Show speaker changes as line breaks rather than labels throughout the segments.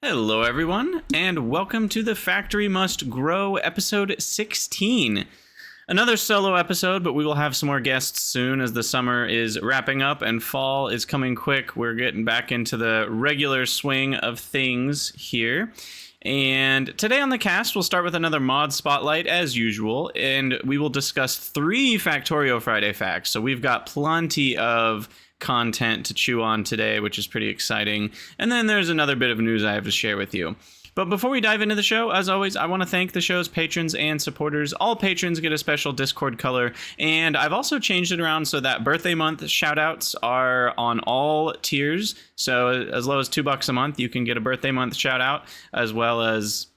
Hello, everyone, and welcome to the Factory Must Grow episode 16. Another solo episode, but we will have some more guests soon as the summer is wrapping up and fall is coming quick. We're getting back into the regular swing of things here. And today on the cast, we'll start with another mod spotlight as usual, and we will discuss 3 Factorio Friday facts. So we've got plenty of content to chew on today, which is pretty exciting. And then there's another bit of news I have to share with you. But before we dive into the show, as always, I want to thank the show's patrons and supporters. All patrons get a special Discord color, and I've also changed it around so that birthday month shoutouts are on all tiers. So as low as $2 a month, you can get a birthday month shout out, as well as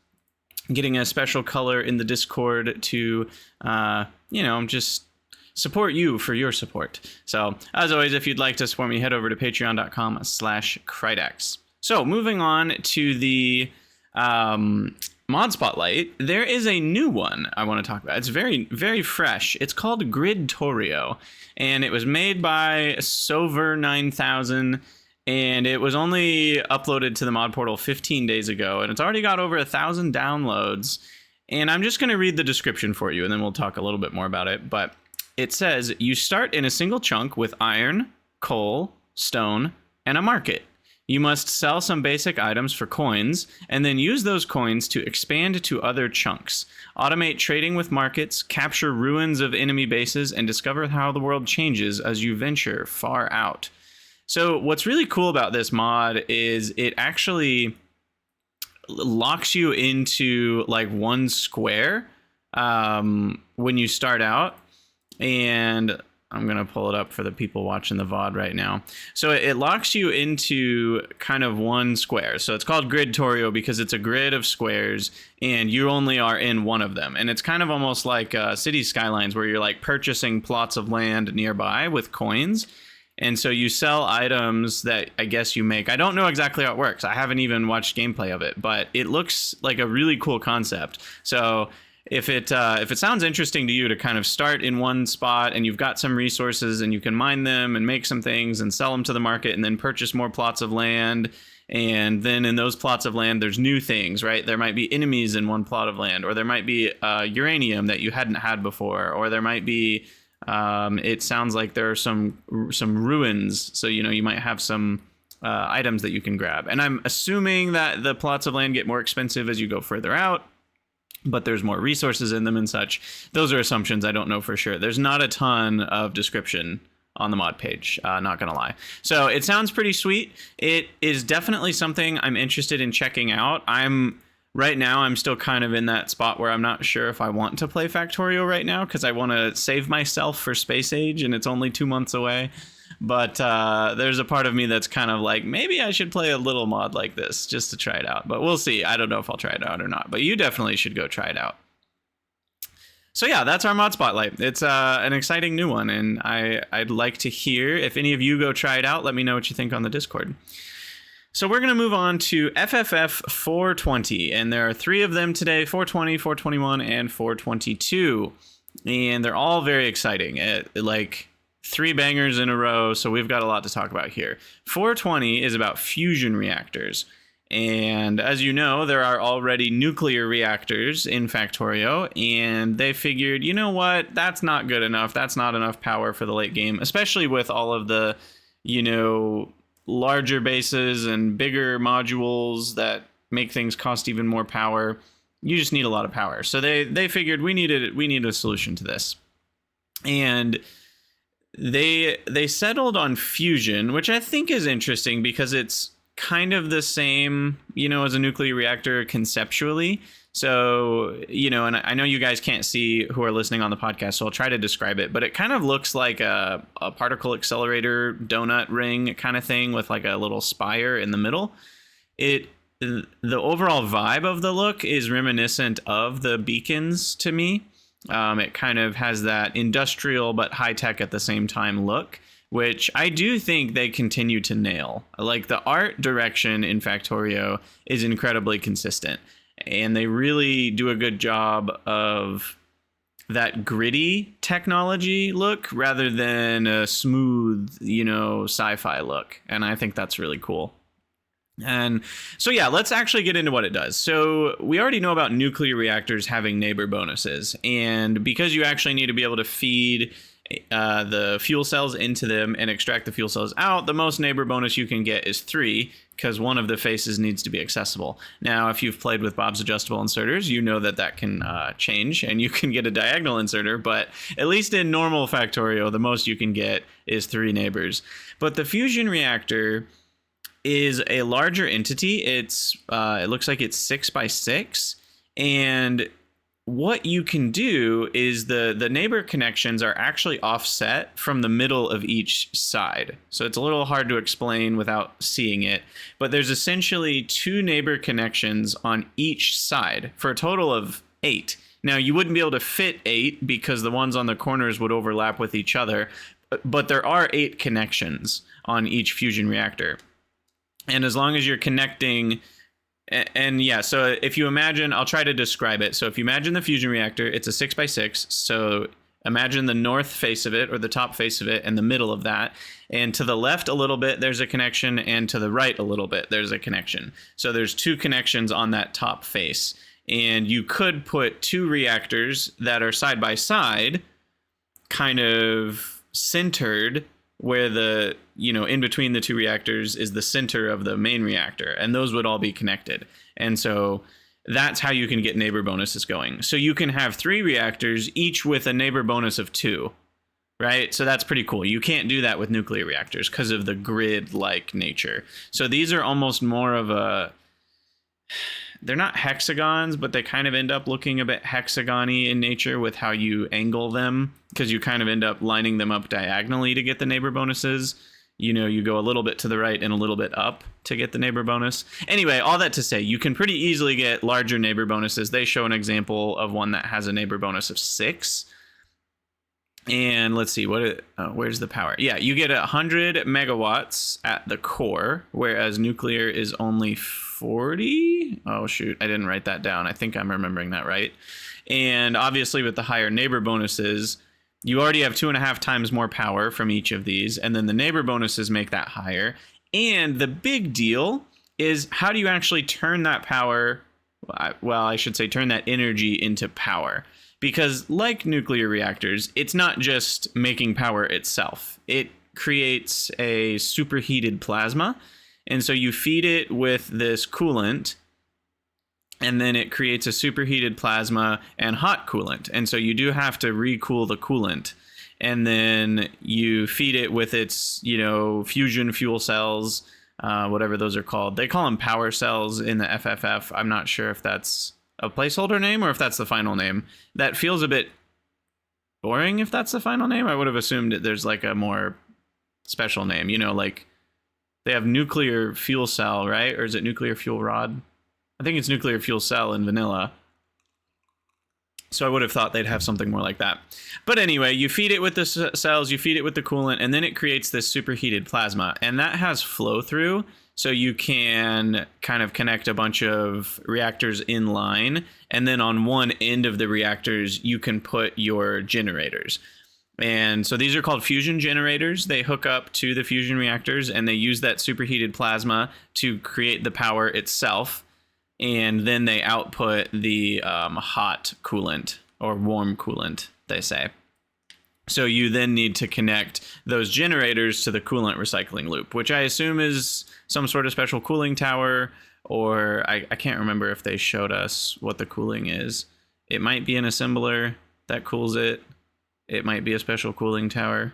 getting a special color in the Discord to, just support you for your support. So, as always, if you'd like to support me, head over to patreon.com/Krydax. So, moving on to the mod spotlight, there is a new one I want to talk about. It's very, very fresh. It's called Gridtorio, and it was made by Sover9000, and it was only uploaded to the mod portal 15 days ago, and it's already got over 1,000 downloads. And I'm just going to read the description for you, and then we'll talk a little bit more about it. But it says, you start in a single chunk with iron, coal, stone, and a market. You must sell some basic items for coins, and then use those coins to expand to other chunks. Automate trading with markets, capture ruins of enemy bases, and discover how the world changes as you venture far out. So what's really cool about this mod is it actually locks you into like one square when you start out. And I'm going to pull it up for the people watching the VOD right now. So it locks you into kind of one square. So it's called Gridtorio because it's a grid of squares and you only are in one of them. And it's kind of almost like City Skylines where you're like purchasing plots of land nearby with coins. And so you sell items that I guess you make. I don't know exactly how it works. I haven't even watched gameplay of it, but it looks like a really cool concept. So if it sounds interesting to you to kind of start in one spot and you've got some resources and you can mine them and make some things and sell them to the market and then purchase more plots of land, and then in those plots of land there's new things, right? There might be enemies in one plot of land, or there might be uranium that you hadn't had before, or there might be it sounds like there are some ruins, so you might have some items that you can grab. And I'm assuming that the plots of land get more expensive as you go further out, but there's more resources in them and such. Those are assumptions. I don't know for sure. There's not a ton of description on the mod page, not gonna lie. So it sounds pretty sweet. It is definitely something I'm interested in checking out. Right now, I'm still kind of in that spot where I'm not sure if I want to play Factorio right now because I want to save myself for Space Age and it's only 2 months away. But there's a part of me that's kind of like, maybe I should play a little mod like this just to try it out. But we'll see. I don't know if I'll try it out or not. But you definitely should go try it out. So yeah, that's our mod spotlight. It's an exciting new one. And I'd like to hear if any of you go try it out. Let me know what you think on the Discord. So we're going to move on to FFF 420. And there are 3 of them today, 420, 421, and 422. And they're all very exciting. Like 3 bangers in a row, so we've got a lot to talk about here. 420 is about fusion reactors. And as you know, there are already nuclear reactors in Factorio, and they figured, you know what, that's not good enough. That's not enough power for the late game, especially with all of the, larger bases and bigger modules that make things cost even more power. You just need a lot of power. So they figured we need a solution to this. And they settled on fusion, which I think is interesting because it's kind of the same, as a nuclear reactor conceptually. So, and I know you guys can't see who are listening on the podcast, so I'll try to describe it, but it kind of looks like a particle accelerator donut ring kind of thing with like a little spire in the middle. The overall vibe of the look is reminiscent of the beacons to me. It kind of has that industrial but high-tech at the same time look, which I do think they continue to nail. Like the art direction in Factorio is incredibly consistent, and they really do a good job of that gritty technology look rather than a smooth, sci-fi look. And I think that's really cool. And so, yeah, let's actually get into what it does. So we already know about nuclear reactors having neighbor bonuses. And because you actually need to be able to feed the fuel cells into them and extract the fuel cells out, the most neighbor bonus you can get is 3, because one of the faces needs to be accessible. Now, if you've played with Bob's adjustable inserters, you know that that can change, and you can get a diagonal inserter, but at least in normal Factorio, the most you can get is 3 neighbors. But the fusion reactor is a larger entity. It's it looks like it's 6 by 6, and what you can do is the neighbor connections are actually offset from the middle of each side. So it's a little hard to explain without seeing it, but there's essentially 2 neighbor connections on each side for a total of 8. Now, you wouldn't be able to fit 8 because the ones on the corners would overlap with each other, but there are 8 connections on each fusion reactor. And as long as you're connecting, and yeah, so if you imagine, I'll try to describe it. So if you imagine the fusion reactor, it's a 6 by 6. So imagine the north face of it, or the top face of it, and the middle of that. And to the left a little bit, there's a connection, and to the right a little bit, there's a connection. So there's 2 connections on that top face. And you could put 2 reactors that are side by side, kind of centered, where the, in between the 2 reactors is the center of the main reactor, and those would all be connected. And so that's how you can get neighbor bonuses going. So you can have 3 reactors, each with a neighbor bonus of 2, right? So that's pretty cool. You can't do that with nuclear reactors because of the grid-like nature. So these are almost more of a, they're not hexagons, but they kind of end up looking a bit hexagon-y in nature with how you angle them, because you kind of end up lining them up diagonally to get the neighbor bonuses. You go a little bit to the right and a little bit up to get the neighbor bonus. Anyway, all that to say, you can pretty easily get larger neighbor bonuses. They show an example of one that has a neighbor bonus of 6. And let's see, where's the power? Yeah, you get 100 megawatts at the core, whereas nuclear is only 40. Oh, shoot, I didn't write that down. I think I'm remembering that right. And obviously with the higher neighbor bonuses, you already have 2.5 times more power from each of these, and then the neighbor bonuses make that higher. And the big deal is, how do you actually turn that power, well, I should say turn that energy into power? Because like nuclear reactors, it's not just making power itself. It creates a superheated plasma. And so you feed it with this coolant, and then it creates a superheated plasma and hot coolant. And so you do have to recool the coolant. And then you feed it with its, fusion fuel cells, whatever those are called. They call them power cells in the FFF. I'm not sure if that's a placeholder name or if that's the final name. That feels a bit boring if that's the final name. I would have assumed that there's like a more special name, like they have nuclear fuel cell, right? Or is it nuclear fuel rod? I think it's nuclear fuel cell in vanilla. So I would have thought they'd have something more like that. But anyway, you feed it with the cells, you feed it with the coolant, and then it creates this superheated plasma. And that has flow through. So you can kind of connect a bunch of reactors in line, and then on one end of the reactors, you can put your generators. And so these are called fusion generators. They hook up to the fusion reactors, and they use that superheated plasma to create the power itself. And then they output the hot coolant, or warm coolant, they say. So you then need to connect those generators to the coolant recycling loop, which I assume is some sort of special cooling tower, or I can't remember if they showed us what the cooling is. It might be an assembler that cools it. It might be a special cooling tower.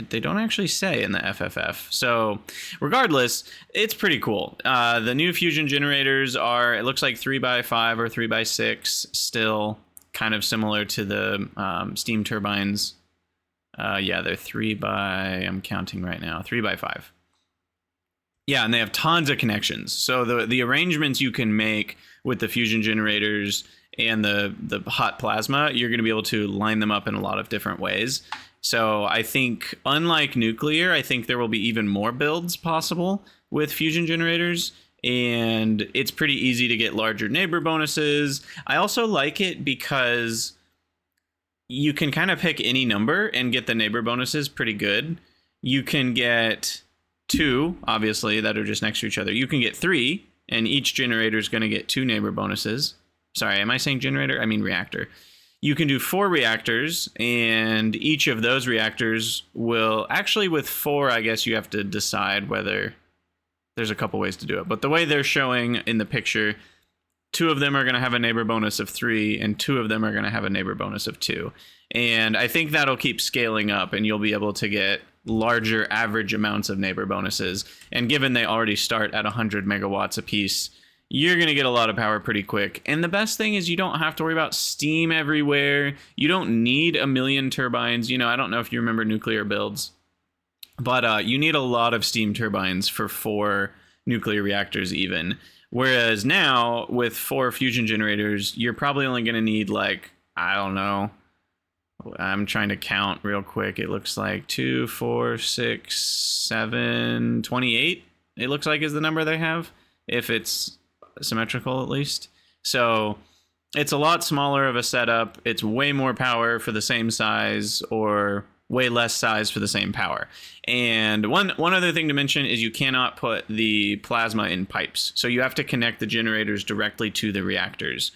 They don't actually say in the FFF. So regardless, it's pretty cool. The new fusion generators are, it looks like 3x5 or 3x6 still, kind of similar to the steam turbines. Yeah, they're I'm counting right now, 3x5. Yeah, and they have tons of connections. So the arrangements you can make with the fusion generators and the hot plasma, you're going to be able to line them up in a lot of different ways. So I think, unlike nuclear, I think there will be even more builds possible with fusion generators. And it's pretty easy to get larger neighbor bonuses. I also like it because you can kind of pick any number and get the neighbor bonuses pretty good. You can get 2, obviously, that are just next to each other. You can get 3, and each generator is going to get 2 neighbor bonuses. Sorry, am I saying generator? I mean reactor. You can do 4 reactors, and each of those reactors will... Actually, with 4, I guess you have to decide whether... There's a couple ways to do it. But the way they're showing in the picture, 2 of them are going to have a neighbor bonus of 3, and 2 of them are going to have a neighbor bonus of 2. And I think that'll keep scaling up, and you'll be able to get larger average amounts of neighbor bonuses. And given they already start at 100 megawatts apiece, you're going to get a lot of power pretty quick. And the best thing is you don't have to worry about steam everywhere. You don't need a million turbines. You know, I don't know if you remember nuclear builds, but you need a lot of steam turbines for 4 nuclear reactors even. Whereas now, with 4 fusion generators, you're probably only going to need, like, I don't know. I'm trying to count real quick. It looks like 2, 4, 6, 7, 28. It looks like is the number they have, if it's symmetrical at least. So it's a lot smaller of a setup. It's way more power for the same size, or way less size for the same power. And one other thing to mention is you cannot put the plasma in pipes. So you have to connect the generators directly to the reactors.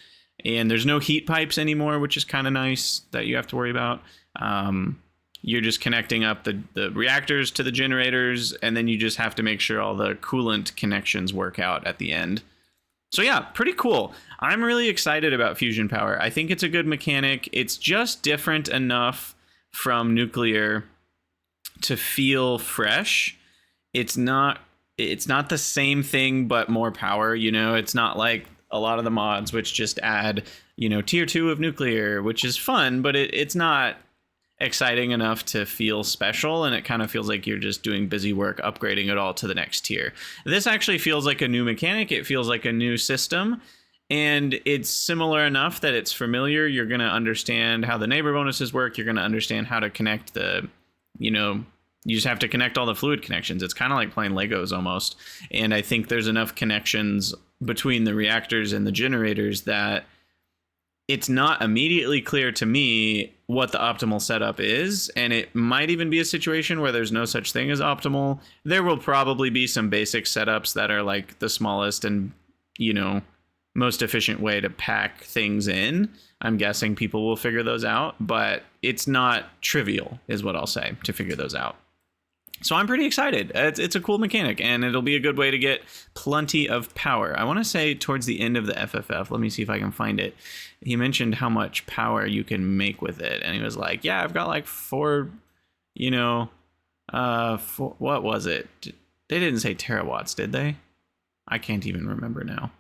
And there's no heat pipes anymore, which is kind of nice that you have to worry about. You're just connecting up the reactors to the generators, and then you just have to make sure all the coolant connections work out at the end. So yeah, pretty cool. I'm really excited about fusion power. I think it's a good mechanic. It's just different enough from nuclear to feel fresh. It's not the same thing, but more power. You know, it's not like a lot of the mods which just add, you know, tier 2 of nuclear, which is fun, but it's not exciting enough to feel special, and it kind of feels like you're just doing busy work upgrading it all to the next tier. This actually feels like a new mechanic. It feels like a new system, and it's similar enough that it's familiar. You're going to understand how the neighbor bonuses work. You're going to understand how to connect the, you know, you just have to connect all the fluid connections. It's kind of like playing Legos almost. And I think there's enough connections between the reactors and the generators that it's not immediately clear to me what the optimal setup is. And it might even be a situation where there's no such thing as optimal. There will probably be some basic setups that are like the smallest and, you know, most efficient way to pack things in. I'm guessing people will figure those out, but it's not trivial, is what I'll say, to figure those out. So I'm pretty excited. It's a cool mechanic, and it'll be a good way to get plenty of power. I want to say towards the end of the FFF, let me see if I can find it. He mentioned how much power you can make with it, and he was like, yeah, I've got like 4, you know, 4, what was it? They didn't say terawatts, did they? I can't even remember now.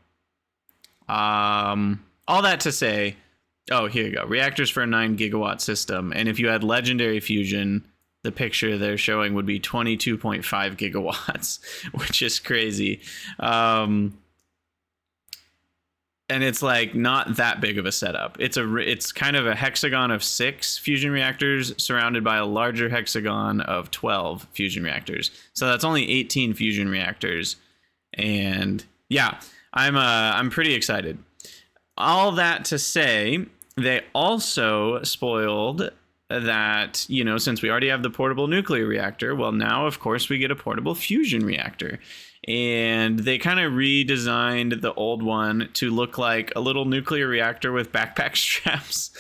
All that to say, oh, here you go. Reactors for a 9 gigawatt system, and if you had legendary fusion, the picture they're showing would be 22.5 gigawatts, which is crazy. And it's like not that big of a setup. It's kind of a hexagon of 6 fusion reactors surrounded by a larger hexagon of 12 fusion reactors. So that's only 18 fusion reactors. And yeah, I'm pretty excited. All that to say, they also spoiled that, you know, since we already have the portable nuclear reactor, well, now, of course, we get a portable fusion reactor. And they kind of redesigned the old one to look like a little nuclear reactor with backpack straps,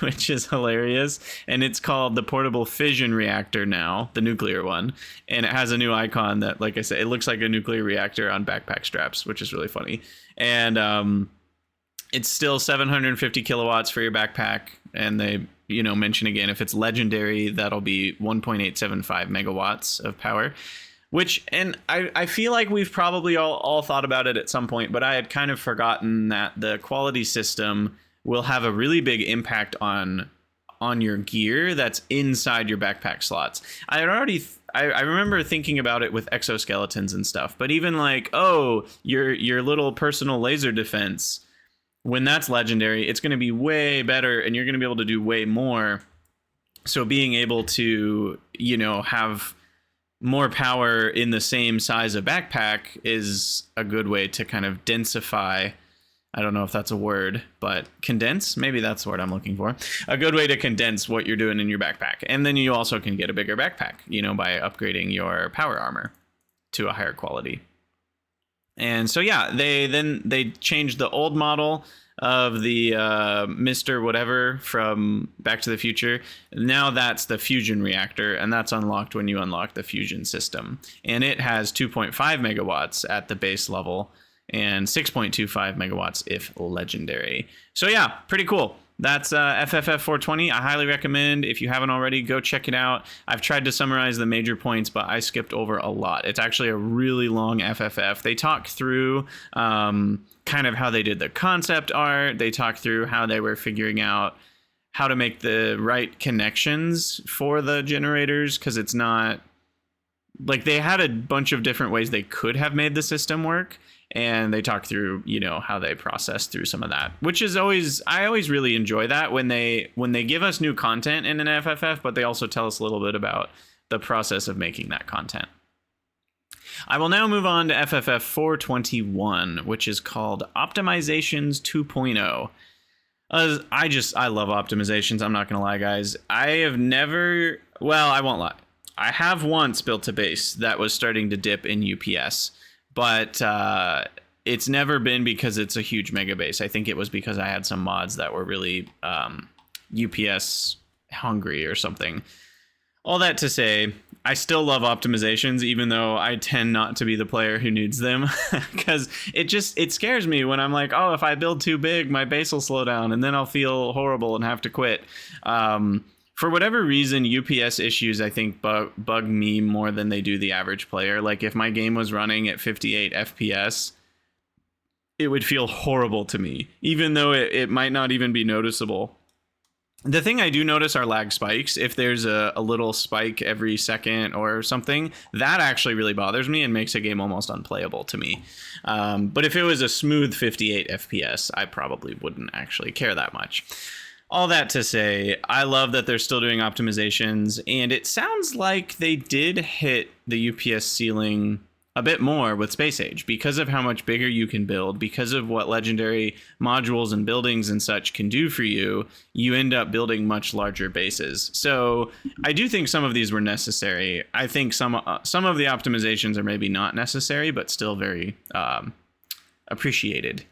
which is hilarious. And it's called the portable fission reactor now, the nuclear one. And it has a new icon that, like I said, it looks like a nuclear reactor on backpack straps, which is really funny. And it's still 750 kilowatts for your backpack. And they, you know, mention again, if it's legendary, that'll be 1.875 megawatts of power. Which, and I feel like we've probably all thought about it at some point, but I had kind of forgotten that the quality system will have a really big impact on your gear that's inside your backpack slots. I remember thinking about it with exoskeletons and stuff, but even like, oh, your little personal laser defense, when that's legendary, it's going to be way better and you're going to be able to do way more. So being able to, you know, have more power in the same size of backpack is a good way to kind of densify. I don't know if that's a word, but condense, maybe that's the word I'm looking for. A good way to condense what you're doing in your backpack. And then you also can get a bigger backpack, you know, by upgrading your power armor. to a higher quality. And so yeah, they changed the old model of the Mr. Whatever from Back to the Future. Now that's the fusion reactor, and that's unlocked when you unlock the fusion system. And it has 2.5 megawatts at the base level and 6.25 megawatts if legendary. So yeah, pretty cool. That's FFF 420. I highly recommend. If you haven't already, go check it out. I've tried to summarize the major points, but I skipped over a lot. It's actually a really long FFF. They talk through kind of how they did the concept art. They talk through how they were figuring out how to make the right connections for the generators, because it's not like they had a bunch of different ways they could have made the system work. And they talk through, you know, how they process through some of that, which is I always really enjoy that when they give us new content in an FFF, but they also tell us a little bit about the process of making that content. I will now move on to FFF 421, which is called Optimizations 2.0. I love optimizations. I'm not going to lie, guys. I won't lie. I have once built a base that was starting to dip in UPS. But it's never been because it's a huge mega base. I think it was because I had some mods that were really UPS hungry or something. All that to say, I still love optimizations, even though I tend not to be the player who needs them, because it scares me when I'm like, oh, if I build too big, my base will slow down and then I'll feel horrible and have to quit. For whatever reason, UPS issues, I think, bug me more than they do the average player. Like, if my game was running at 58 FPS, it would feel horrible to me, even though it might not even be noticeable. The thing I do notice are lag spikes. If there's a little spike every second or something, that actually really bothers me and makes a game almost unplayable to me. But if it was a smooth 58 FPS, I probably wouldn't actually care that much. All that to say, I love that they're still doing optimizations, and it sounds like they did hit the UPS ceiling a bit more with Space Age because of how much bigger you can build, because of what legendary modules and buildings and such can do for you. You end up building much larger bases. So I do think some of these were necessary. I think some of the optimizations are maybe not necessary, but still very appreciated.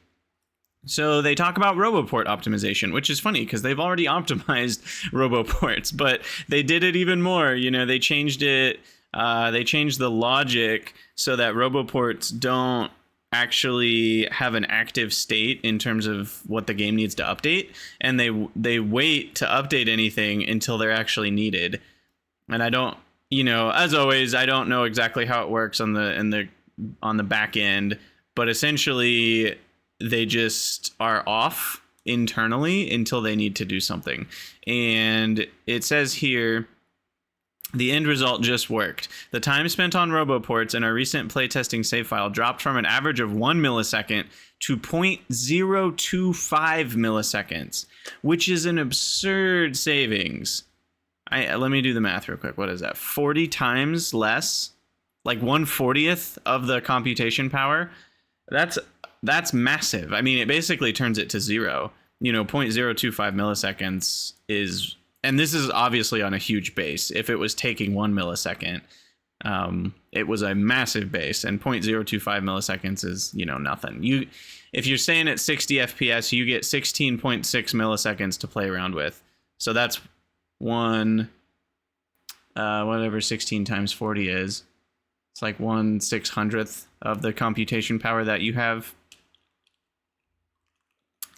So they talk about RoboPort optimization, which is funny because they've already optimized RoboPorts, but they did it even more. You know, they changed it. They changed the logic so that RoboPorts don't actually have an active state in terms of what the game needs to update, and they wait to update anything until they're actually needed. And I don't, you know, as always, I don't know exactly how it works on the back end, but essentially they just are off internally until they need to do something. And it says here, the end result just worked. The time spent on RoboPorts in our recent playtesting save file dropped from an average of 1 millisecond to 0.025 milliseconds, which is an absurd savings. Let me do the math real quick. What is that? 40 times less? Like 1/40th of the computation power? That's massive. I mean, it basically turns it to zero. You know, 0.025 milliseconds is, and this is obviously on a huge base. If it was taking 1 millisecond, it was a massive base, and 0.025 milliseconds is, you know, nothing. If you're staying at 60 FPS, you get 16.6 milliseconds to play around with. So that's whatever 16 times 40 is. It's like 1/600th of the computation power that you have.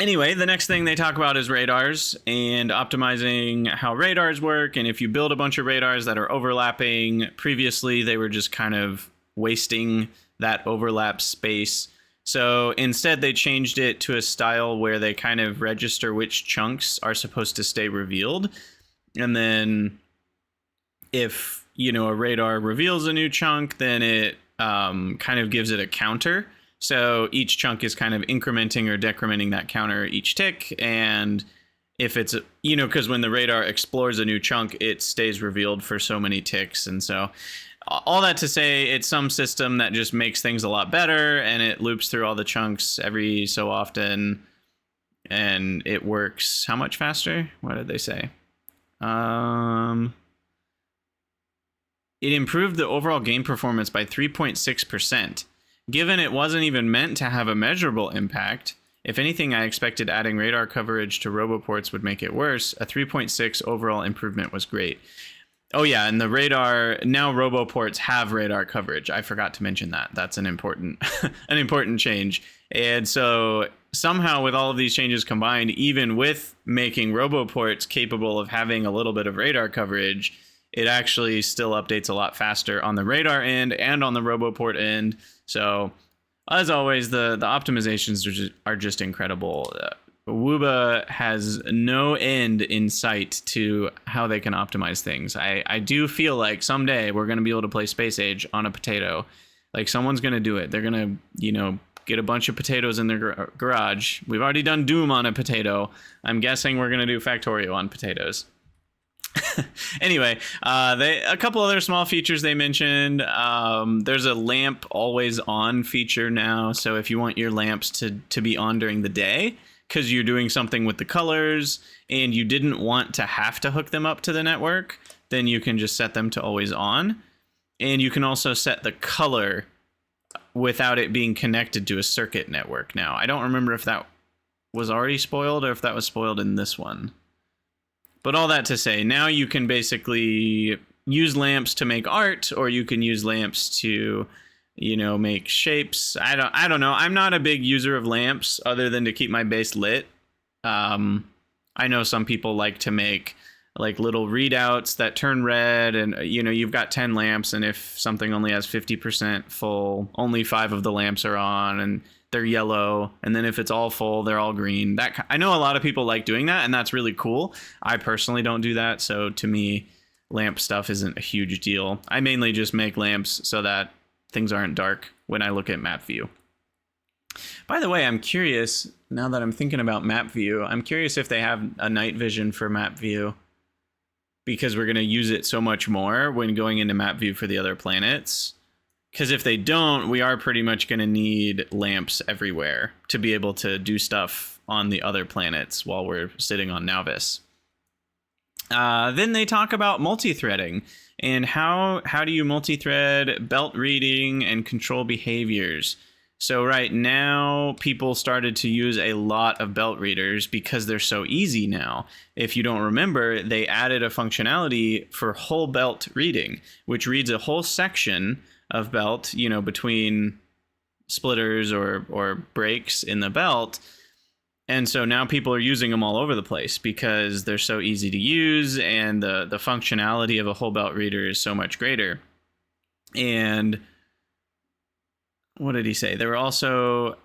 Anyway, the next thing they talk about is radars and optimizing how radars work. And if you build a bunch of radars that are overlapping, previously they were just kind of wasting that overlap space. So instead they changed it to a style where they kind of register which chunks are supposed to stay revealed. And then if, you know, a radar reveals a new chunk, then it kind of gives it a counter. So each chunk is kind of incrementing or decrementing that counter each tick. And if it's, you know, because when the radar explores a new chunk, it stays revealed for so many ticks. And so all that to say, it's some system that just makes things a lot better, and it loops through all the chunks every so often, and it works how much faster? What did they say? it improved the overall game performance by 3.6%. Given it wasn't even meant to have a measurable impact, if anything, I expected adding radar coverage to roboports would make it worse. A 3.6 overall improvement was great. Oh yeah, and the radar, now roboports have radar coverage. I forgot to mention that. That's an important an important change. And so somehow with all of these changes combined, even with making roboports capable of having a little bit of radar coverage, it actually still updates a lot faster on the radar end and on the roboport end. So as always, the optimizations are just incredible. Wooba has no end in sight to how they can optimize things. I do feel like someday we're going to be able to play Space Age on a potato. Like someone's going to do it. They're going to, get a bunch of potatoes in their garage. We've already done Doom on a potato. I'm guessing we're going to do Factorio on potatoes. Anyway, a couple other small features they mentioned. There's a lamp always on feature now. So if you want your lamps to be on during the day, because you're doing something with the colors and you didn't want to have to hook them up to the network, then you can just set them to always on. And you can also set the color without it being connected to a circuit network now. I don't remember if that was already spoiled or if that was spoiled in this one. But all that to say, now you can basically use lamps to make art, or you can use lamps to make shapes. I don't know. I'm not a big user of lamps other than to keep my base lit. I know some people like to make like little readouts that turn red, and you've got 10 lamps, and if something only has 50% full, only 5 of the lamps are on and they're yellow, and then if it's all full, they're all green. I know a lot of people like doing that, and that's really cool. I personally don't do that, so to me, lamp stuff isn't a huge deal. I mainly just make lamps so that things aren't dark when I look at map view. By the way, I'm curious, now that I'm thinking about map view, I'm curious if they have a night vision for map view, because we're going to use it so much more when going into map view for the other planets. Because if they don't, we are pretty much going to need lamps everywhere to be able to do stuff on the other planets while we're sitting on Nauvis. Then they talk about multi-threading and how do you multi-thread belt reading and control behaviors. So right now, people started to use a lot of belt readers because they're so easy now. If you don't remember, they added a functionality for whole belt reading, which reads a whole section of belt, between splitters or breaks in the belt. And so now people are using them all over the place because they're so easy to use, and the functionality of a whole belt reader is so much greater. And what did he say? There were also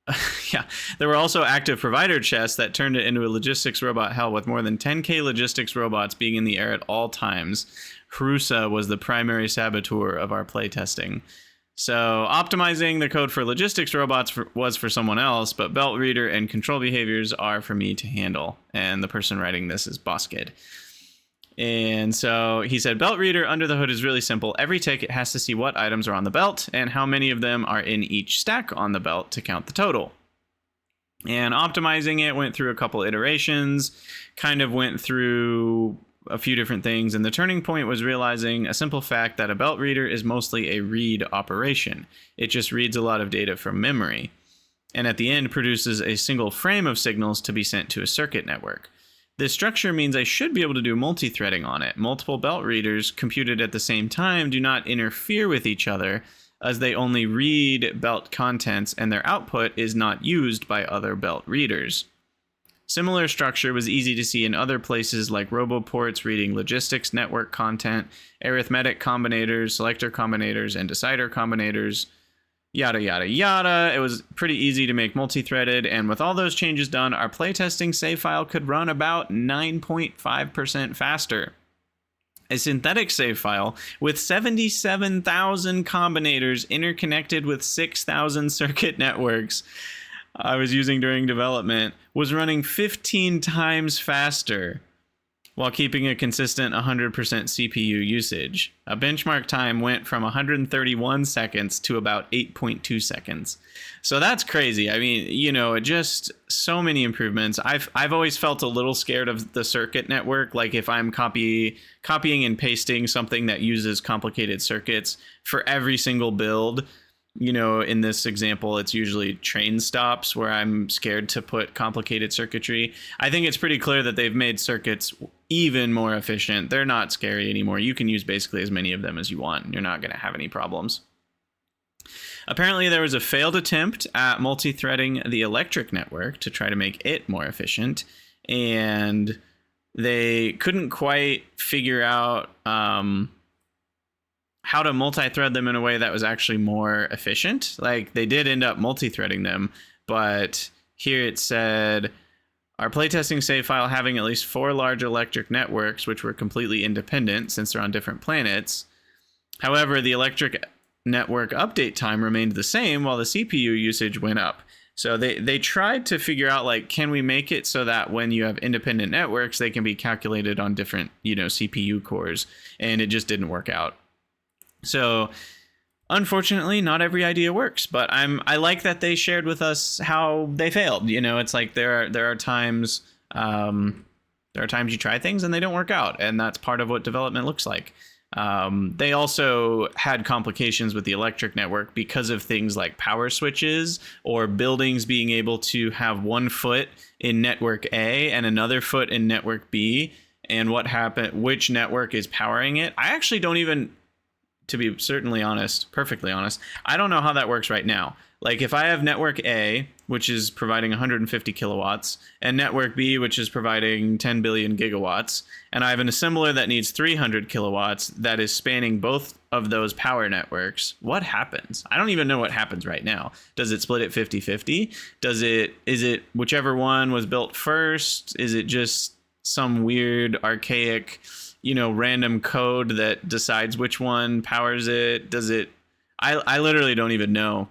active provider chests that turned it into a logistics robot hell, with more than 10k logistics robots being in the air at all times. Harusa was the primary saboteur of our playtesting. So optimizing the code for logistics robots was for someone else, but belt reader and control behaviors are for me to handle. And the person writing this is Boskid. And so he said, belt reader under the hood is really simple. Every ticket has to see what items are on the belt and how many of them are in each stack on the belt to count the total. And optimizing it went through a couple iterations, kind of went through a few different things, and the turning point was realizing a simple fact that a belt reader is mostly a read operation. It just reads a lot of data from memory, and at the end produces a single frame of signals to be sent to a circuit network. This structure means I should be able to do multi-threading on it. Multiple belt readers computed at the same time do not interfere with each other, as they only read belt contents and their output is not used by other belt readers. Similar structure was easy to see in other places like roboports reading logistics network content, arithmetic combinators, selector combinators, and decider combinators, yada yada yada. It was pretty easy to make multi-threaded, and with all those changes done, our playtesting save file could run about 9.5% faster. A synthetic save file with 77,000 combinators interconnected with 6,000 circuit networks I was using during development was running 15 times faster. while keeping a consistent 100% CPU usage. A benchmark time went from 131 seconds to about 8.2 seconds. So that's crazy. I mean, just so many improvements. I've always felt a little scared of the circuit network. Like if I'm copying and pasting something that uses complicated circuits for every single build, in this example, it's usually train stops where I'm scared to put complicated circuitry. I think it's pretty clear that they've made circuits even more efficient. They're not scary anymore. You can use basically as many of them as you want. You're not going to have any problems. Apparently, there was a failed attempt at multi-threading the electric network to try to make it more efficient, and they couldn't quite figure out how to multi-thread them in a way that was actually more efficient. Like they did end up multi-threading them, but here it said, our playtesting save file having at least 4 large electric networks, which were completely independent since they're on different planets. However, the electric network update time remained the same while the CPU usage went up. So they tried to figure out, like, can we make it so that when you have independent networks, they can be calculated on different, CPU cores, and it just didn't work out. So unfortunately, not every idea works, but I like that they shared with us how they failed. It's like there are times you try things and they don't work out, and that's part of what development looks like. They also had complications with the electric network because of things like power switches or buildings being able to have one foot in network A and another foot in network B, and which network is powering it. I actually don't even, to be perfectly honest, I don't know how that works right now. Like if I have network A, which is providing 150 kilowatts, and network B, which is providing 10 billion gigawatts, and I have an assembler that needs 300 kilowatts that is spanning both of those power networks, what happens? I don't even know what happens right now. Does it split it 50-50? Is it whichever one was built first? Is it just some weird archaic random code that decides which one powers it? Does it? I literally don't even know.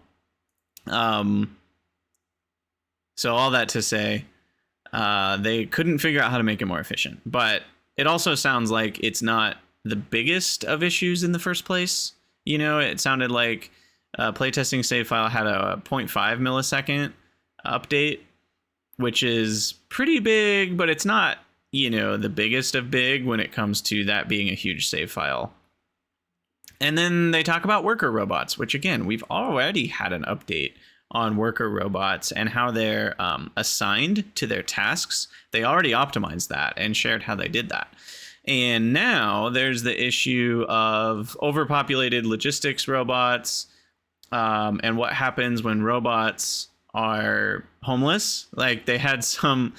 So all that to say, they couldn't figure out how to make it more efficient. But it also sounds like it's not the biggest of issues in the first place. It sounded like playtesting save file had a 0.5 millisecond update, which is pretty big, but it's not the biggest of big when it comes to that being a huge save file. And then they talk about worker robots, which again, we've already had an update on worker robots and how they're assigned to their tasks. They already optimized that and shared how they did that. And now there's the issue of overpopulated logistics robots, and what happens when robots are homeless. Like they had some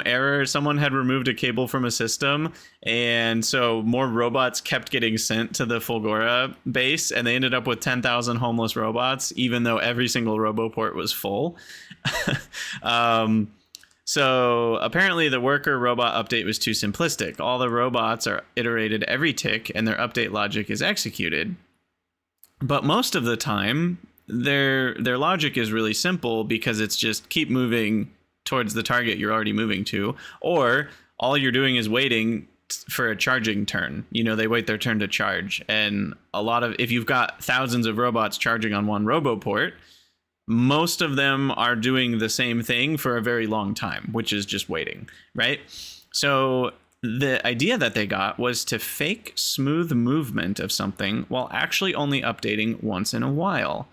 error. Someone had removed a cable from a system, and so more robots kept getting sent to the Fulgora base, and they ended up with 10,000 homeless robots, even though every single RoboPort was full. So apparently the worker robot update was too simplistic. All the robots are iterated every tick, and their update logic is executed. But most of the time, their logic is really simple, because it's just keep moving towards the target you're already moving to, or all you're doing is waiting for a charging turn. They wait their turn to charge. And if you've got thousands of robots charging on one RoboPort, most of them are doing the same thing for a very long time, which is just waiting, right? So the idea that they got was to fake smooth movement of something while actually only updating once in a while.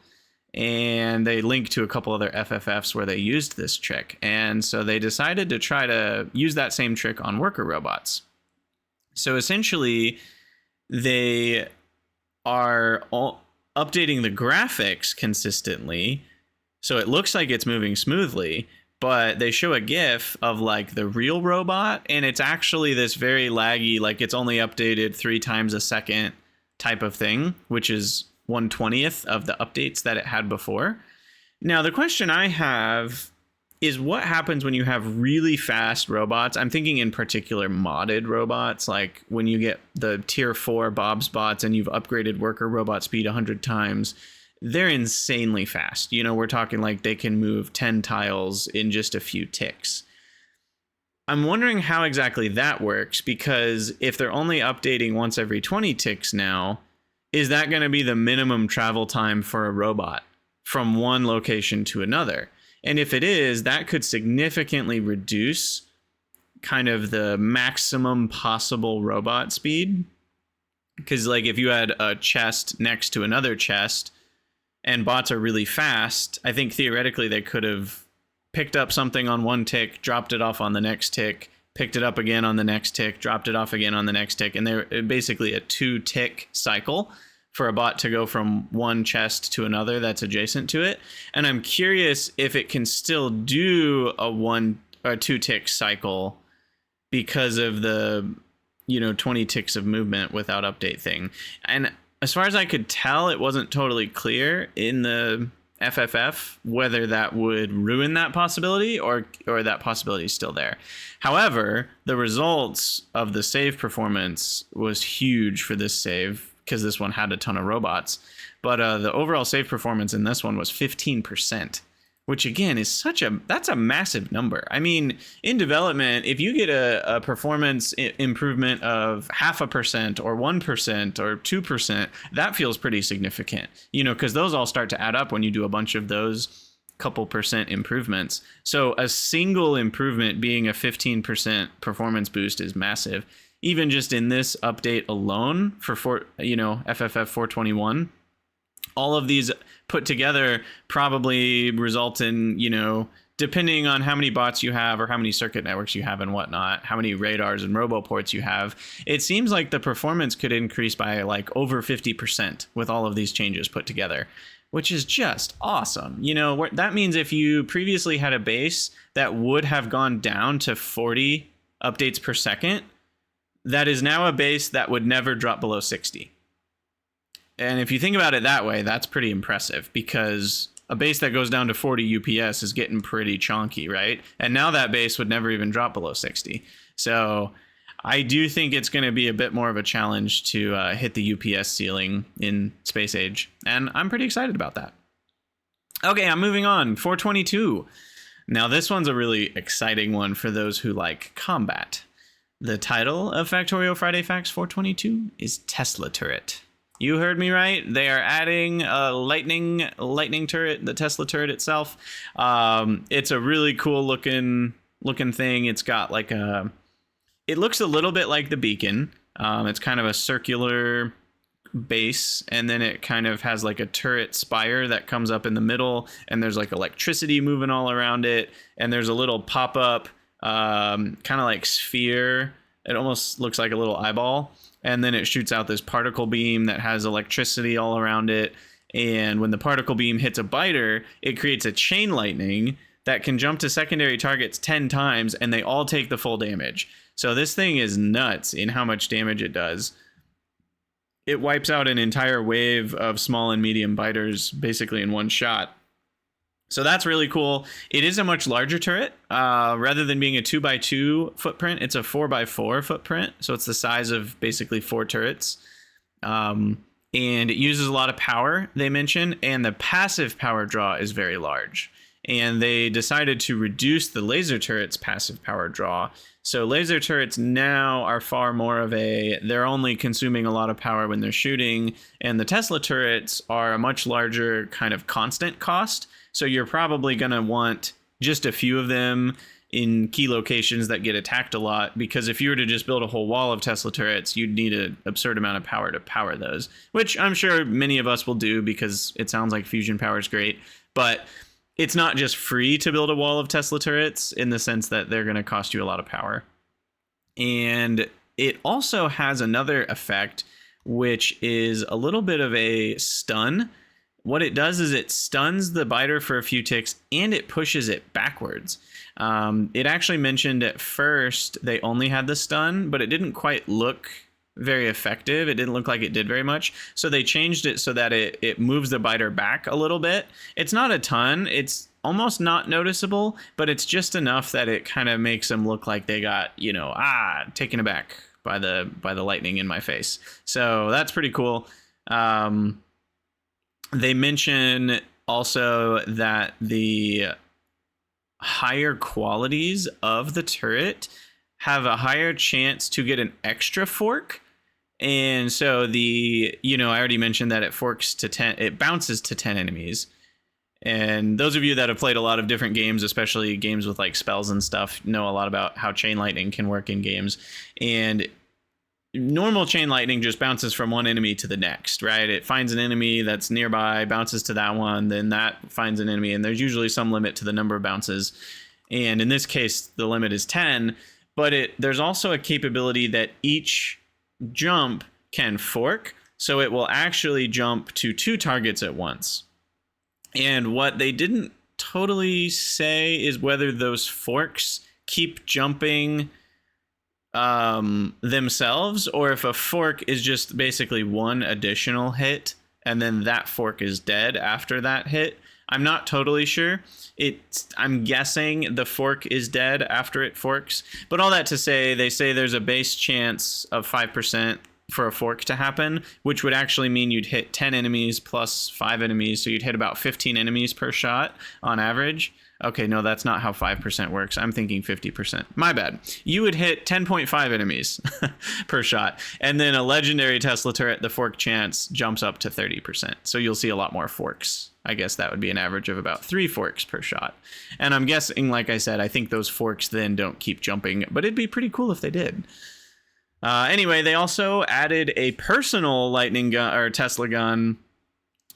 And they link to a couple other FFFs where they used this trick. And so they decided to try to use that same trick on worker robots. So essentially, they are updating the graphics consistently, so it looks like it's moving smoothly, but they show a GIF of like the real robot, and it's actually this very laggy, like it's only updated 3 times a second type of thing, which is 1/20th of the updates that it had before. Now, the question I have is what happens when you have really fast robots? I'm thinking in particular modded robots, like when you get the tier 4 Bob's bots and you've upgraded worker robot speed 100 times. They're insanely fast. We're talking like they can move 10 tiles in just a few ticks. I'm wondering how exactly that works, because if they're only updating once every 20 ticks now, is that going to be the minimum travel time for a robot from one location to another? And if it is, that could significantly reduce kind of the maximum possible robot speed. Because like if you had a chest next to another chest and bots are really fast, I think theoretically they could have picked up something on one tick, dropped it off on the next tick, picked it up again on the next tick, dropped it off again on the next tick. And they're basically a 2-tick cycle for a bot to go from one chest to another that's adjacent to it. And I'm curious if it can still do a 2-tick cycle because of the 20 ticks of movement without update thing. And as far as I could tell, it wasn't totally clear in the FFF whether that would ruin that possibility or that possibility is still there. However, the results of the save performance was huge for this save because this one had a ton of robots. But the overall save performance in this one was 15%. Which again is that's a massive number. I mean, in development, if you get a performance improvement of 0.5% or 1% or 2%, that feels pretty significant, because those all start to add up when you do a bunch of those couple percent improvements. So a single improvement being a 15% performance boost is massive. Even just in this update alone for FFF 421. All of these put together probably result in, depending on how many bots you have or how many circuit networks you have and whatnot, how many radars and roboports you have, it seems like the performance could increase by like over 50% with all of these changes put together, which is just awesome. That means if you previously had a base that would have gone down to 40 updates per second, that is now a base that would never drop below 60. And if you think about it that way, that's pretty impressive because a base that goes down to 40 UPS is getting pretty chonky, right? And now that base would never even drop below 60. So I do think it's going to be a bit more of a challenge to hit the UPS ceiling in Space Age. And I'm pretty excited about that. Okay, I'm moving on. 422. Now this one's a really exciting one for those who like combat. The title of Factorio Friday Facts 422 is Tesla Turret. You heard me right. They are adding a lightning turret, the Tesla turret itself. It's a really cool looking thing. It's got like it looks a little bit like the beacon. It's kind of a circular base, and then it kind of has like a turret spire that comes up in the middle, and there's like electricity moving all around it, and there's a little pop-up kind of like sphere. It almost looks like a little eyeball. And then it shoots out this particle beam that has electricity all around it. And when the particle beam hits a biter, it creates a chain lightning that can jump to secondary targets 10 times, and they all take the full damage. So this thing is nuts in how much damage it does. It wipes out an entire wave of small and medium biters basically in one shot. So that's really cool. It is a much larger turret. Rather than being a 2x2 footprint, it's a 4x4 footprint. So it's the size of basically 4 turrets. And it uses a lot of power, they mention, and the passive power draw is very large. And they decided to reduce the laser turret's passive power draw. So laser turrets now are far more of they're only consuming a lot of power when they're shooting. And the Tesla turrets are a much larger kind of constant cost. So you're probably going to want just a few of them in key locations that get attacked a lot, because if you were to just build a whole wall of Tesla turrets, you'd need an absurd amount of power to power those, which I'm sure many of us will do because it sounds like fusion power is great. But it's not just free to build a wall of Tesla turrets in the sense that they're going to cost you a lot of power. And it also has another effect, which is a little bit of a stun. What it does is it stuns the biter for a few ticks and it pushes it backwards. It actually mentioned at first they only had the stun, but it didn't quite look very effective. It didn't look like it did very much. So they changed it so that it moves the biter back a little bit. It's not a ton. It's almost not noticeable, but it's just enough that it kind of makes them look like they got, taken aback by the lightning in my face. So that's pretty cool. They mention also that the higher qualities of the turret have a higher chance to get an extra fork. And so I already mentioned that it forks to 10, it bounces to 10 enemies. And those of you that have played a lot of different games, especially games with like spells and stuff, know a lot about how chain lightning can work in games. And normal chain lightning just bounces from one enemy to the next, right? It finds an enemy that's nearby, bounces to that one, then that finds an enemy, and there's usually some limit to the number of bounces. And in this case, the limit is 10, but there's also a capability that each jump can fork, so it will actually jump to 2 targets at once. And what they didn't totally say is whether those forks keep jumping themselves, or if a fork is just basically one additional hit and then that fork is dead after that hit. I'm not totally sure. I'm guessing the fork is dead after it forks. But all that to say, they say there's a base chance of 5% for a fork to happen, which would actually mean you'd hit 10 enemies plus 5 enemies, so you'd hit about 15 enemies per shot on average. Okay, no, that's not how 5% works. I'm thinking 50%. My bad. You would hit 10.5 enemies per shot, and then a legendary Tesla turret, the fork chance jumps up to 30%, so you'll see a lot more forks. I guess that would be an average of about 3 forks per shot. And I'm guessing, like I said, I think those forks then don't keep jumping, but it'd be pretty cool if they did. Anyway, they also added a personal lightning gun or Tesla gun.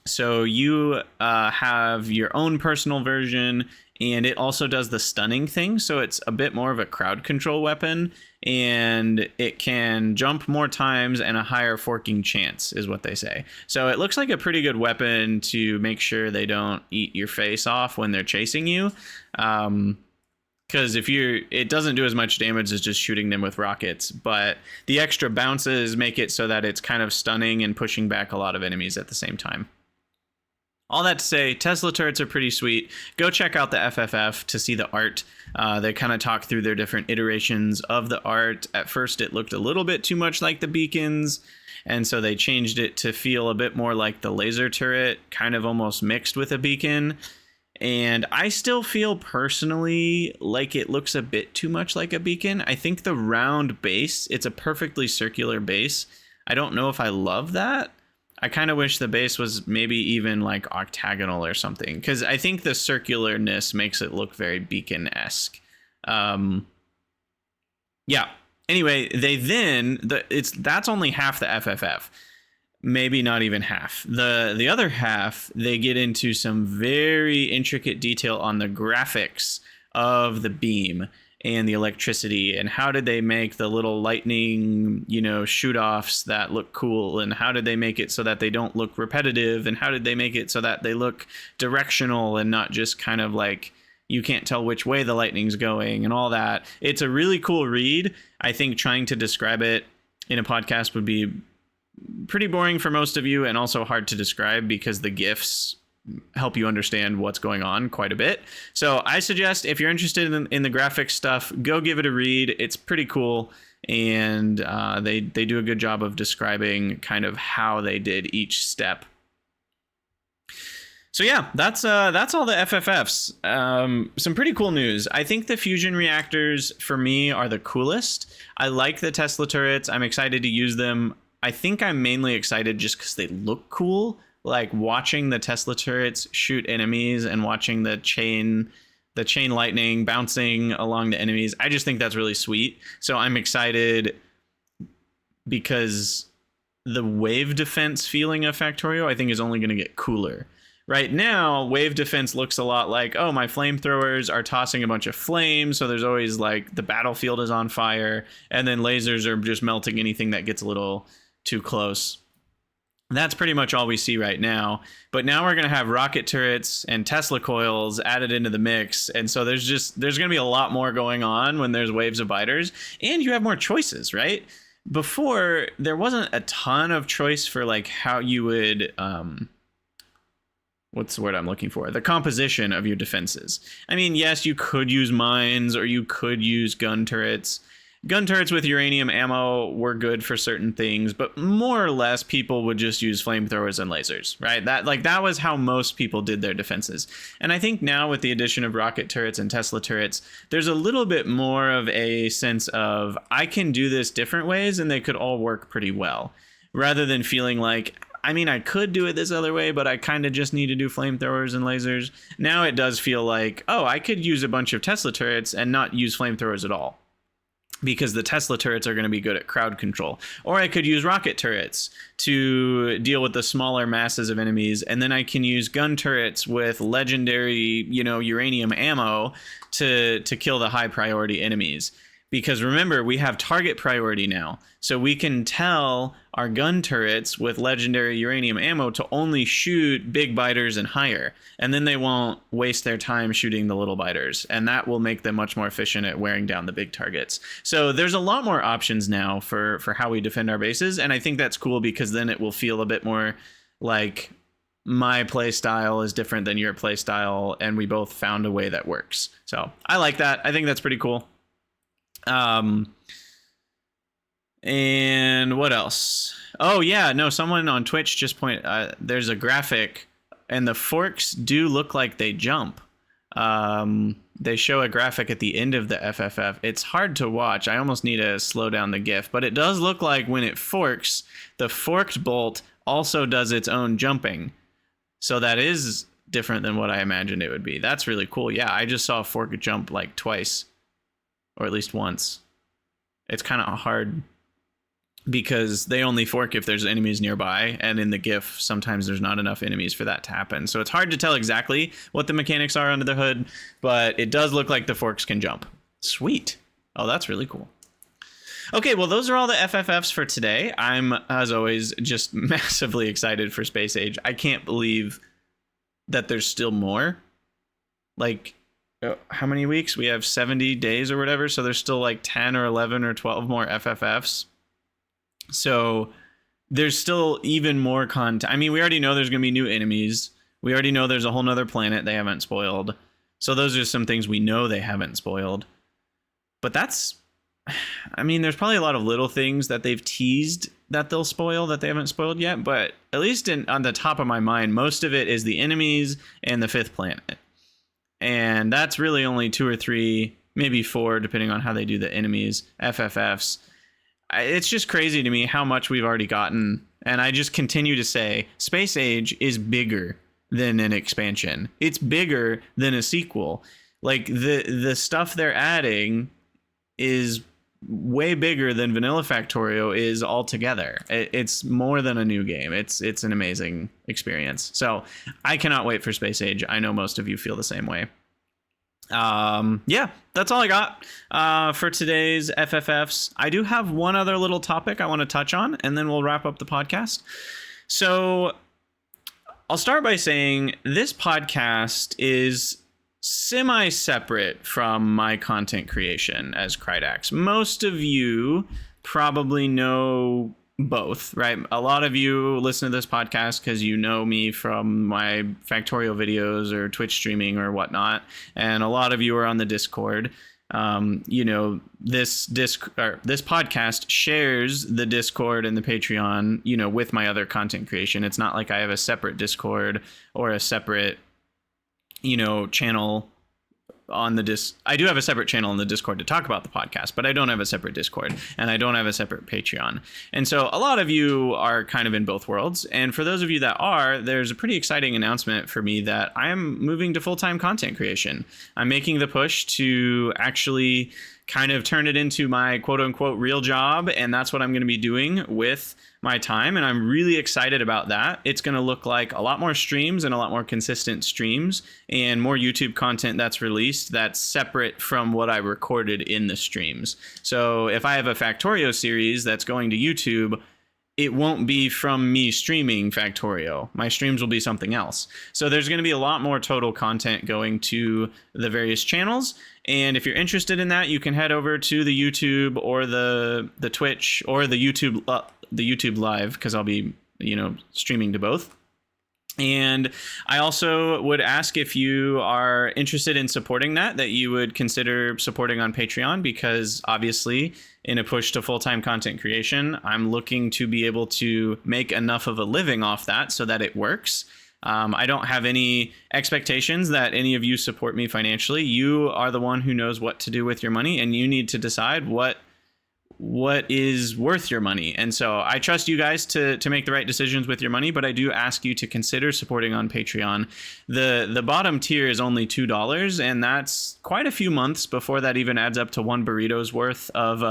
So you have your own personal version, and it also does the stunning thing. So it's a bit more of a crowd control weapon, and it can jump more times and a higher forking chance is what they say. So it looks like a pretty good weapon to make sure they don't eat your face off when they're chasing you. Because it doesn't do as much damage as just shooting them with rockets, but the extra bounces make it so that it's kind of stunning and pushing back a lot of enemies at the same time. All that to say, Tesla turrets are pretty sweet. Go check out the FFF to see the art. They kind of talk through their different iterations of the art. At first, it looked a little bit too much like the beacons, and so they changed it to feel a bit more like the laser turret, kind of almost mixed with a beacon. And I still feel personally like it looks a bit too much like a beacon. I think the round base, it's a perfectly circular base. I don't know if I love that. I kind of wish the base was maybe even like octagonal or something, because I think the circularness makes it look very beacon-esque. Yeah. Anyway, that's only half the FFF. Maybe not even half. The other half, they get into some very intricate detail on the graphics of the beam and the electricity, and how did they make the little lightning, shoot-offs that look cool, and how did they make it so that they don't look repetitive, and how did they make it so that they look directional and not just kind of like you can't tell which way the lightning's going and all that. It's a really cool read. I think trying to describe it in a podcast would be pretty boring for most of you, and also hard to describe because the GIFs help you understand what's going on quite a bit. So I suggest if you're interested in the graphics stuff, go give it a read. It's pretty cool, and they do a good job of describing kind of how they did each step. So yeah, that's all the FFFs. Some pretty cool news. I think the fusion reactors for me are the coolest. I like the Tesla turrets. I'm excited to use them. I think I'm mainly excited just because they look cool. Like watching the Tesla turrets shoot enemies and watching the chain lightning bouncing along the enemies. I just think that's really sweet. So I'm excited because the wave defense feeling of Factorio, I think, is only going to get cooler. Right now, wave defense looks a lot like, oh, my flamethrowers are tossing a bunch of flames, so there's always like the battlefield is on fire, and then lasers are just melting anything that gets a little too close. That's pretty much all we see right now. But now we're going to have rocket turrets and Tesla coils added into the mix. And so there's going to be a lot more going on when there's waves of biters. And you have more choices, right? Before, there wasn't a ton of choice for like how you would... what's the word I'm looking for? The composition of your defenses. I mean, yes, you could use mines or you could use gun turrets. gun turrets with uranium ammo were good for certain things, but more or less people would just use flamethrowers and lasers, right? That was how most people did their defenses. And I think now with the addition of rocket turrets and Tesla turrets, there's a little bit more of a sense of I can do this different ways and they could all work pretty well, rather than feeling like, I mean, I could do it this other way, but I kind of just need to do flamethrowers and lasers. Now it does feel like, oh, I could use a bunch of Tesla turrets and not use flamethrowers at all, because the Tesla turrets are going to be good at crowd control. Or I could use rocket turrets to deal with the smaller masses of enemies, and then I can use gun turrets with legendary, uranium ammo to kill the high priority enemies. Because remember, we have target priority now. So we can tell our gun turrets with legendary uranium ammo to only shoot big biters and higher. And then they won't waste their time shooting the little biters. And that will make them much more efficient at wearing down the big targets. So there's a lot more options now for how we defend our bases. And I think that's cool, because then it will feel a bit more like my play style is different than your play style, and we both found a way that works. So I like that. I think that's pretty cool. And what else? Oh yeah, no, someone on Twitch just there's a graphic, and the forks do look like they jump. They show a graphic at the end of the FFF. It's hard to watch. I almost need to slow down the GIF, but it does look like when it forks, the forked bolt also does its own jumping. So that is different than what I imagined it would be. That's really cool. Yeah, I just saw a fork jump like twice. Or at least once. It's kind of hard because they only fork if there's enemies nearby, and in the GIF, sometimes there's not enough enemies for that to happen. So it's hard to tell exactly what the mechanics are under the hood, but it does look like the forks can jump. Sweet. Oh, that's really cool. Okay, well, those are all the FFFs for today. I'm, as always, just massively excited for Space Age. I can't believe that there's still more. Like, how many weeks? We have 70 days or whatever, so there's still like 10 or 11 or 12 more FFFs. So there's still even more content. I mean, we already know there's going to be new enemies. We already know there's a whole nother planet they haven't spoiled. So those are some things we know they haven't spoiled. But there's probably a lot of little things that they've teased that they'll spoil that they haven't spoiled yet. But at least on the top of my mind, most of it is the enemies and the 5th planet. And that's really only 2 or 3, maybe 4, depending on how they do the enemies, FFFs. It's just crazy to me how much we've already gotten. And I just continue to say, Space Age is bigger than an expansion. It's bigger than a sequel. Like, the stuff they're adding is way bigger than Vanilla Factorio is altogether. It's more than a new game. It's an amazing experience. So I cannot wait for Space Age. I know most of you feel the same way. Yeah, that's all I got for today's FFFs. I do have one other little topic I want to touch on, and then we'll wrap up the podcast. So I'll start by saying this podcast is semi-separate from my content creation as Krydax. Most of you probably know both, right? A lot of you listen to this podcast because you know me from my Factorio videos or Twitch streaming or whatnot, and a lot of you are on the Discord. This podcast shares the Discord and the Patreon, with my other content creation. It's not like I have a separate Discord or a separate channel on the I do have a separate channel in the Discord to talk about the podcast, but I don't have a separate Discord, and I don't have a separate Patreon. And so a lot of you are kind of in both worlds. And for those of you that are, there's a pretty exciting announcement for me that I am moving to full-time content creation. I'm making the push to actually kind of turn it into my quote unquote real job. And that's what I'm going to be doing with my time. And I'm really excited about that. It's going to look like a lot more streams and a lot more consistent streams and more YouTube content that's released that's separate from what I recorded in the streams. So if I have a Factorio series that's going to YouTube, it won't be from me streaming Factorio. My streams will be something else. So there's going to be a lot more total content going to the various channels. And if you're interested in that, you can head over to the YouTube or the Twitch or the YouTube live, because I'll be, streaming to both. And I also would ask, if you are interested in supporting that you would consider supporting on Patreon, because obviously in a push to full-time content creation, I'm looking to be able to make enough of a living off that so that it works. I don't have any expectations that any of you support me financially. You are the one who knows what to do with your money, and you need to decide what is worth your money. And so I trust you guys to make the right decisions with your money, but I do ask you to consider supporting on Patreon. The bottom tier is only $2, and that's quite a few months before that even adds up to one burrito's worth of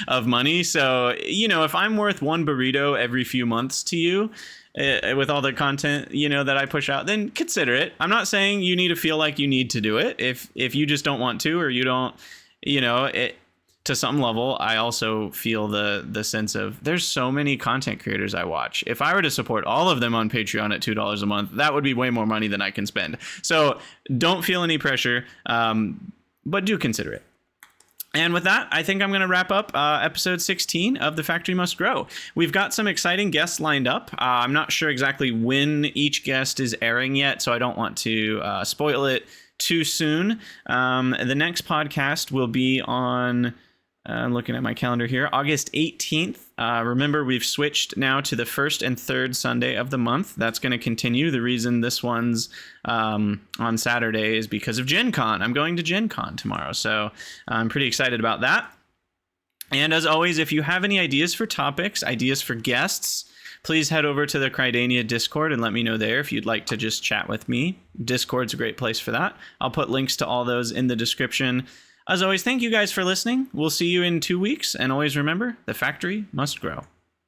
of money. So, you know, if I'm worth one burrito every few months to you, with all the content, you know, that I push out, then consider it. I'm not saying you need to feel like you need to do it. If you just don't want to, or you don't, you know, it, to some level, I also feel the sense of, there's so many content creators I watch. If I were to support all of them on Patreon at $2 a month, that would be way more money than I can spend. So don't feel any pressure, but do consider it. And with that, I think I'm going to wrap up episode 16 of The Factory Must Grow. We've got some exciting guests lined up. I'm not sure exactly when each guest is airing yet, so I don't want to spoil it too soon. The next podcast will be on... I'm looking at my calendar here, August 18th. Remember, we've switched now to the first and third Sunday of the month. That's going to continue. The reason this one's on Saturday is because of Gen Con. I'm going to Gen Con tomorrow, so I'm pretty excited about that. And as always, if you have any ideas for topics, ideas for guests, please head over to the Krydania Discord and let me know there if you'd like to just chat with me. Discord's a great place for that. I'll put links to all those in the description. As always, thank you guys for listening. We'll see you in 2 weeks. And always remember, the factory must grow.